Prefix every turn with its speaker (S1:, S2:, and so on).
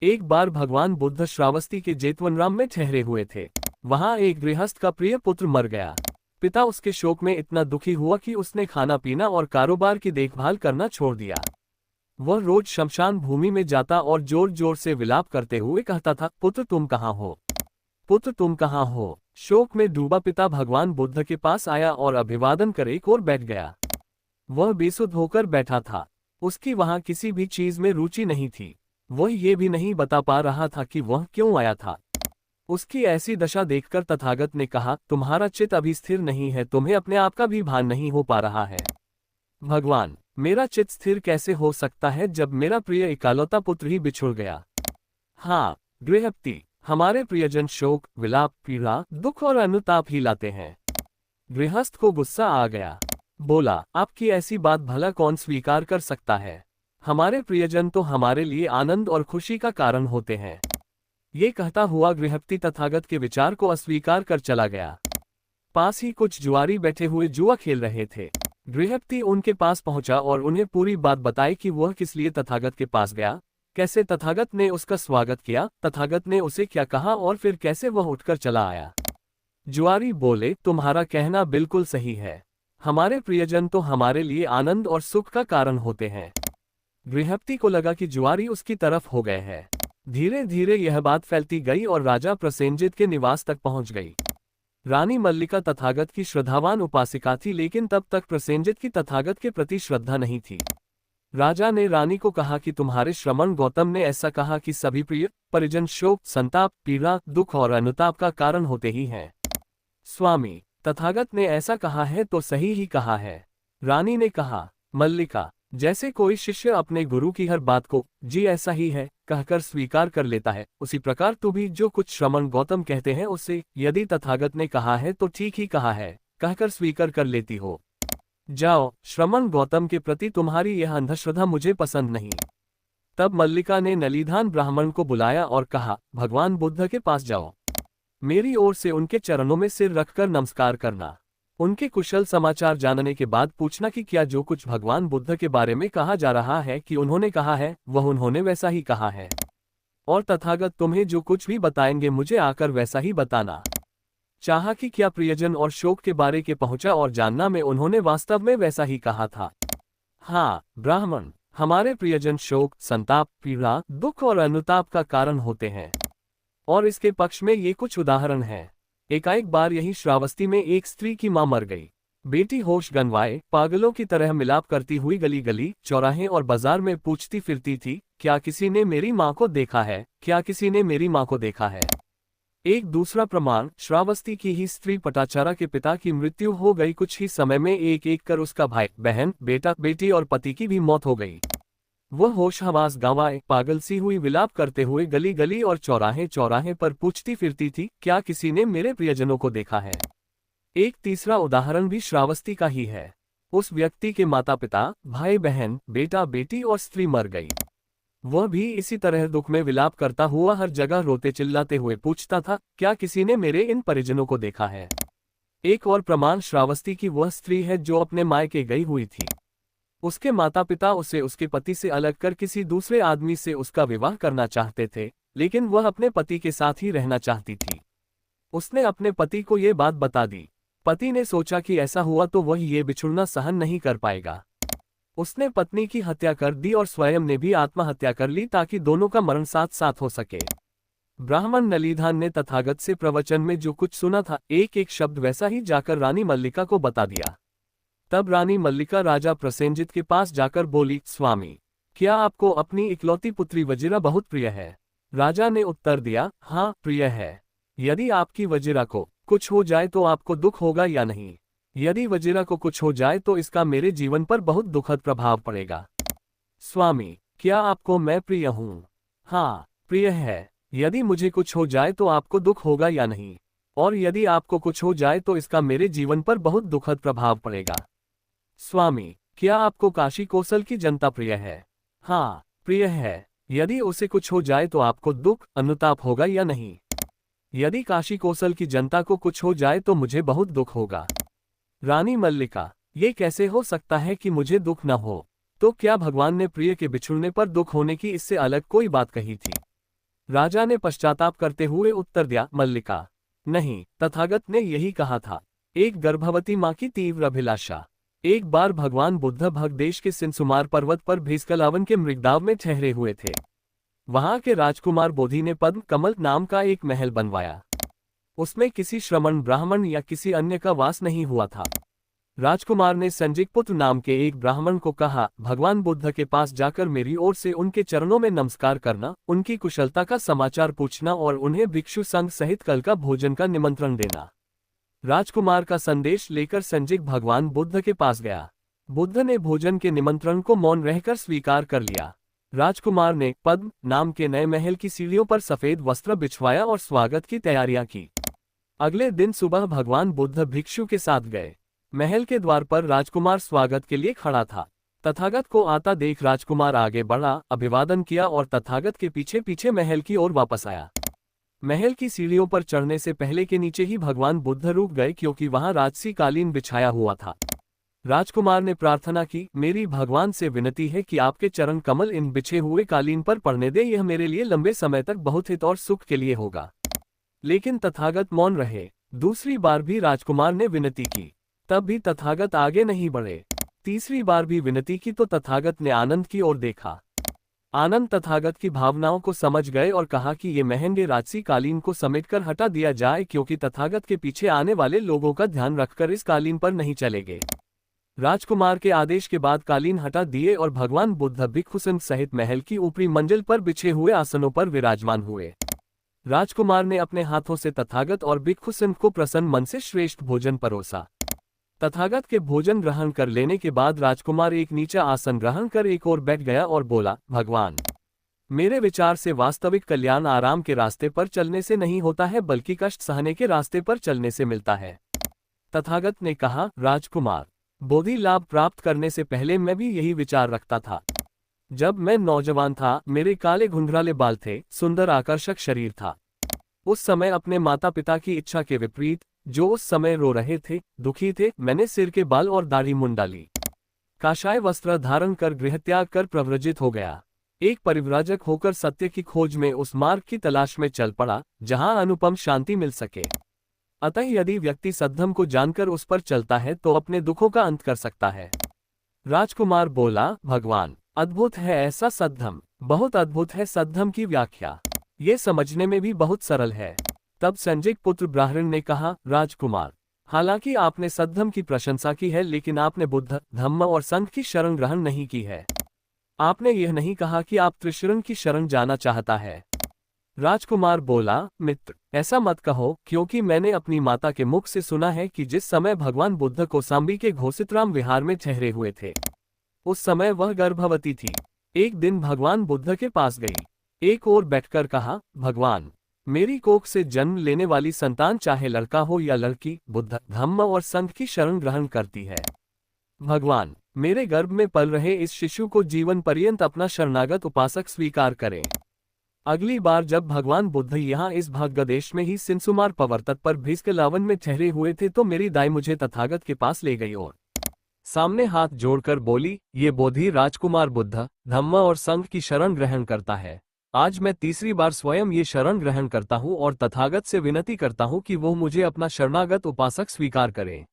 S1: एक बार भगवान बुद्ध श्रावस्ती के जेतवनराम में ठहरे हुए थे। वहां एक गृहस्थ का प्रिय पुत्र मर गया। पिता उसके शोक में इतना दुखी हुआ कि उसने खाना पीना और कारोबार की देखभाल करना छोड़ दिया। वह रोज शमशान भूमि में जाता और जोर जोर से विलाप करते हुए कहता था, पुत्र तुम कहाँ हो, पुत्र तुम कहाँ हो। शोक में डूबा पिता भगवान बुद्ध के पास आया और अभिवादन कर एक ओर बैठ गया। वह बेसुध होकर बैठा था। उसकी वहां किसी भी चीज में रुचि नहीं थी। वह ये भी नहीं बता पा रहा था कि वह क्यों आया था। उसकी ऐसी दशा देखकर तथागत ने कहा, तुम्हारा चित्त अभी स्थिर नहीं है, तुम्हें अपने आप का भी भान नहीं हो पा रहा है। भगवान, मेरा चित्त स्थिर कैसे हो सकता है जब मेरा प्रिय इकलौता पुत्र ही बिछुड़ गया। हाँ गृहपति, हमारे प्रियजन शोक, विलाप, पीड़ा, दुख और अनुताप ही लाते हैं। गृहस्थ को गुस्सा आ गया। बोला, आपकी ऐसी बात भला कौन स्वीकार कर सकता है। हमारे प्रियजन तो हमारे लिए आनंद और खुशी का कारण होते हैं। ये कहता हुआ गृहपति तथागत के विचार को अस्वीकार कर चला गया। पास ही कुछ जुआरी बैठे हुए जुआ खेल रहे थे। गृहपति उनके पास पहुंचा और उन्हें पूरी बात बताई कि वह किस लिए तथागत के पास गया, कैसे तथागत ने उसका स्वागत किया, तथागत ने उसे क्या कहा और फिर कैसे वह उठकर चला आया। जुआरी बोले, तुम्हारा कहना बिल्कुल सही है। हमारे प्रियजन तो हमारे लिए आनंद और सुख का कारण होते हैं। गृहपति को लगा कि जुआरी उसकी तरफ हो गए हैं। धीरे धीरे यह बात फैलती गई और राजा प्रसेनजित के निवास तक पहुंच गई। रानी मल्लिका तथागत की श्रद्धावान उपासिका थी, लेकिन तब तक प्रसेनजित की तथागत के प्रति श्रद्धा नहीं थी। राजा ने रानी को कहा कि तुम्हारे श्रमण गौतम ने ऐसा कहा कि सभी प्रिय परिजन शोक, संताप, पीड़ा, दुख और अनुताप का कारण होते ही हैं। स्वामी, तथागत ने ऐसा कहा है तो सही ही कहा है। रानी ने कहा, मल्लिका, जैसे कोई शिष्य अपने गुरु की हर बात को जी ऐसा ही है कहकर स्वीकार कर लेता है, उसी प्रकार तू भी जो कुछ श्रमण गौतम कहते हैं उससे यदि तथागत ने कहा है तो ठीक ही कहा है कहकर स्वीकार कर लेती हो। जाओ, श्रमण गौतम के प्रति तुम्हारी यह अंधश्रद्धा मुझे पसंद नहीं। तब मल्लिका ने नलीधान ब्राह्मण को बुलाया और कहा, भगवान बुद्ध के पास जाओ, मेरी ओर से उनके चरणों में सिर रखकर नमस्कार करना। उनके कुशल समाचार जानने के बाद पूछना कि क्या जो कुछ भगवान बुद्ध के बारे में कहा जा रहा है कि उन्होंने कहा है वह उन्होंने वैसा ही कहा है, और तथागत तुम्हें जो कुछ भी बताएंगे मुझे आकर वैसा ही बताना। चाहा कि क्या प्रियजन और शोक के बारे के पहुंचा और जानना में उन्होंने वास्तव में वैसा ही कहा था। हाँ ब्राह्मण, हमारे प्रियजन शोक, संताप, पीड़ा, दुख और अनुताप का कारण होते हैं, और इसके पक्ष में ये कुछ उदाहरण हैं। एकाएक बार यही श्रावस्ती में एक स्त्री की मां मर गई। बेटी होश गंवाए पागलों की तरह मिलाप करती हुई गली गली, चौराहे और बाजार में पूछती फिरती थी, क्या किसी ने मेरी मां को देखा है, क्या किसी ने मेरी मां को देखा है। एक दूसरा प्रमाण, श्रावस्ती की ही स्त्री पटाचारा के पिता की मृत्यु हो गई। कुछ ही समय में एक एक कर उसका भाई, बहन, बेटा, बेटी और पति की भी मौत हो गई। वह होश हवास गंवाए पागल सी हुई विलाप करते हुए गली गली और चौराहे चौराहे पर पूछती फिरती थी, क्या किसी ने मेरे प्रियजनों को देखा है। एक तीसरा उदाहरण भी श्रावस्ती का ही है। उस व्यक्ति के माता पिता, भाई बहन, बेटा बेटी और स्त्री मर गई। वह भी इसी तरह दुख में विलाप करता हुआ हर जगह रोते चिल्लाते हुए पूछता था, क्या किसी ने मेरे इन परिजनों को देखा है। एक और प्रमाण श्रावस्ती की वह स्त्री है जो अपने मायके गई हुई थी। उसके माता पिता उसे उसके पति से अलग कर किसी दूसरे आदमी से उसका विवाह करना चाहते थे, लेकिन वह अपने पति के साथ ही रहना चाहती थी। उसने अपने पति को ये बात बता दी। पति ने सोचा कि ऐसा हुआ तो वह ये बिछुड़ना सहन नहीं कर पाएगा। उसने पत्नी की हत्या कर दी और स्वयं ने भी आत्महत्या कर ली ताकि दोनों का मरण साथ साथ हो सके। ब्राह्मण नलीधान ने तथागत से प्रवचन में जो कुछ सुना था एक एक शब्द वैसा ही जाकर रानी मल्लिका को बता दिया। तब रानी मल्लिका राजा प्रसेनजित के पास जाकर बोली, स्वामी, क्या आपको अपनी इकलौती पुत्री वजीरा बहुत प्रिय है। राजा ने उत्तर दिया, हाँ प्रिय है। यदि आपकी वजीरा को कुछ हो जाए तो आपको दुख होगा या नहीं। यदि वजीरा को कुछ हो जाए तो इसका मेरे जीवन पर बहुत दुखद प्रभाव पड़ेगा। स्वामी, क्या आपको मैं प्रिय हूँ। हाँ प्रिय है। यदि मुझे कुछ हो जाए तो आपको दुख होगा या नहीं, और यदि आपको कुछ हो जाए तो इसका मेरे जीवन पर बहुत दुखद प्रभाव पड़ेगा। स्वामी, क्या आपको काशी कोसल की जनता प्रिय है। हाँ प्रिय है। यदि उसे कुछ हो जाए तो आपको दुख, अनुताप होगा या नहीं। यदि काशी कोसल की जनता को कुछ हो जाए तो मुझे बहुत दुख होगा। रानी मल्लिका, ये कैसे हो सकता है कि मुझे दुख न हो। तो क्या भगवान ने प्रिय के बिछुड़ने पर दुख होने की इससे अलग कोई बात कही थी। राजा ने पश्चाताप करते हुए उत्तर दिया, मल्लिका नहीं, तथागत ने यही कहा था। एक गर्भवती माँ की तीव्र अभिलाषा। एक बार भगवान बुद्ध भगदेश के सिंसुमार पर्वत पर भीस्कलावन के मृगदाव में ठहरे हुए थे। वहां के राजकुमार बोधि ने पद्म कमल नाम का एक महल बनवाया। उसमें किसी श्रमण ब्राह्मण या किसी अन्य का वास नहीं हुआ था। राजकुमार ने संजिकपुत्र नाम के एक ब्राह्मण को कहा, भगवान बुद्ध के पास जाकर मेरी ओर से उनके चरणों में नमस्कार करना, उनकी कुशलता का समाचार पूछना और उन्हें भिक्षु संघ सहित कल का भोजन का निमंत्रण देना। राजकुमार का संदेश लेकर संजिक भगवान बुद्ध के पास गया। बुद्ध ने भोजन के निमंत्रण को मौन रहकर स्वीकार कर लिया। राजकुमार ने पद्म नाम के नए महल की सीढ़ियों पर सफेद वस्त्र बिछवाया और स्वागत की तैयारियां की। अगले दिन सुबह भगवान बुद्ध भिक्षु के साथ गए। महल के द्वार पर राजकुमार स्वागत के लिए खड़ा था। तथागत को आता देख राजकुमार आगे बढ़ा, अभिवादन किया और तथागत के पीछे पीछे महल की ओर वापस आया। महल की सीढ़ियों पर चढ़ने से पहले के नीचे ही भगवान बुद्ध रुक गए, क्योंकि वहां राजसी कालीन बिछाया हुआ था। राजकुमार ने प्रार्थना की, मेरी भगवान से विनती है कि आपके चरण कमल इन बिछे हुए कालीन पर पड़ने दे, यह मेरे लिए लंबे समय तक बहुत हित और सुख के लिए होगा। लेकिन तथागत मौन रहे। दूसरी बार भी राजकुमार ने विनती की, तब भी तथागत आगे नहीं बढ़े। तीसरी बार भी विनती की तो तथागत ने आनंद की ओर देखा। आनंद तथागत की भावनाओं को समझ गए और कहा कि ये महंगे राजसी कालीन को समेटकर हटा दिया जाए, क्योंकि तथागत के पीछे आने वाले लोगों का ध्यान रखकर इस कालीन पर नहीं चलेंगे। राजकुमार के आदेश के बाद कालीन हटा दिए और भगवान बुद्ध भिक्षु संघ सहित महल की ऊपरी मंजिल पर बिछे हुए आसनों पर विराजमान हुए। राजकुमार ने अपने हाथों से तथागत और भिक्षु संघ को प्रसन्न मन से श्रेष्ठ भोजन परोसा। तथागत के भोजन ग्रहण कर लेने के बाद राजकुमार एक नीचा आसन ग्रहण कर एक ओर बैठ गया और बोला, भगवान, मेरे विचार से वास्तविक कल्याण आराम के रास्ते पर चलने से नहीं होता है, बल्कि कष्ट सहने के रास्ते पर चलने से मिलता है। तथागत ने कहा, राजकुमार, बोधि लाभ प्राप्त करने से पहले मैं भी यही विचार रखता था। जब मैं नौजवान था, मेरे काले घुंघराले बाल थे, सुंदर आकर्षक शरीर था। उस समय अपने माता पिता की इच्छा के विपरीत, जो उस समय रो रहे थे, दुखी थे, मैंने सिर के बाल और दाढ़ी मुंडा ली। काशाय वस्त्र धारण कर गृह त्याग कर प्रव्रजित हो गया। एक परिव्राजक होकर सत्य की खोज में उस मार्ग की तलाश में चल पड़ा, जहां अनुपम शांति मिल सके। अतः यदि व्यक्ति सद्धम को जानकर उस पर चलता है तो अपने दुखों का अंत कर सकता है। राजकुमार बोला, भगवान, अद्भुत है ऐसा सद्धम, बहुत अद्भुत है सद्धम की व्याख्या, ये समझने में भी बहुत सरल है। तब संजिक पुत्र ब्राह्मण ने कहा, राजकुमार, हालांकि आपने सद्धम की प्रशंसा की है, लेकिन आपने बुद्ध, धम्म और संघ की शरण ग्रहण नहीं की है। आपने यह नहीं कहा कि आप त्रिशरण की शरण जाना चाहता है। राजकुमार बोला, मित्र, ऐसा मत कहो, क्योंकि मैंने अपनी माता के मुख से सुना है कि जिस समय भगवान बुद्ध कौसाम्बी के घोषितराम विहार में ठहरे हुए थे, उस समय वह गर्भवती थी। एक दिन भगवान बुद्ध के पास गई, एक ओर बैठकर कहा, भगवान, मेरी कोख से जन्म लेने वाली संतान चाहे लड़का हो या लड़की, बुद्ध, धम्म और संघ की शरण ग्रहण करती है। भगवान, मेरे गर्भ में पल रहे इस शिशु को जीवन पर्यंत अपना शरणागत उपासक स्वीकार करें। अगली बार जब भगवान बुद्ध यहाँ इस भाग्यदेश में ही सिंसुमार पर्वत पर भीष्कलावन में ठहरे हुए थे, तो मेरी दाई मुझे तथागत के पास ले गई और सामने हाथ जोड़कर बोली, ये बोधि राजकुमार बुद्ध, धम्म और संघ की शरण ग्रहण करता है। आज मैं तीसरी बार स्वयं ये शरण ग्रहण करता हूँ और तथागत से विनती करता हूँ कि वो मुझे अपना शरणागत उपासक स्वीकार करें।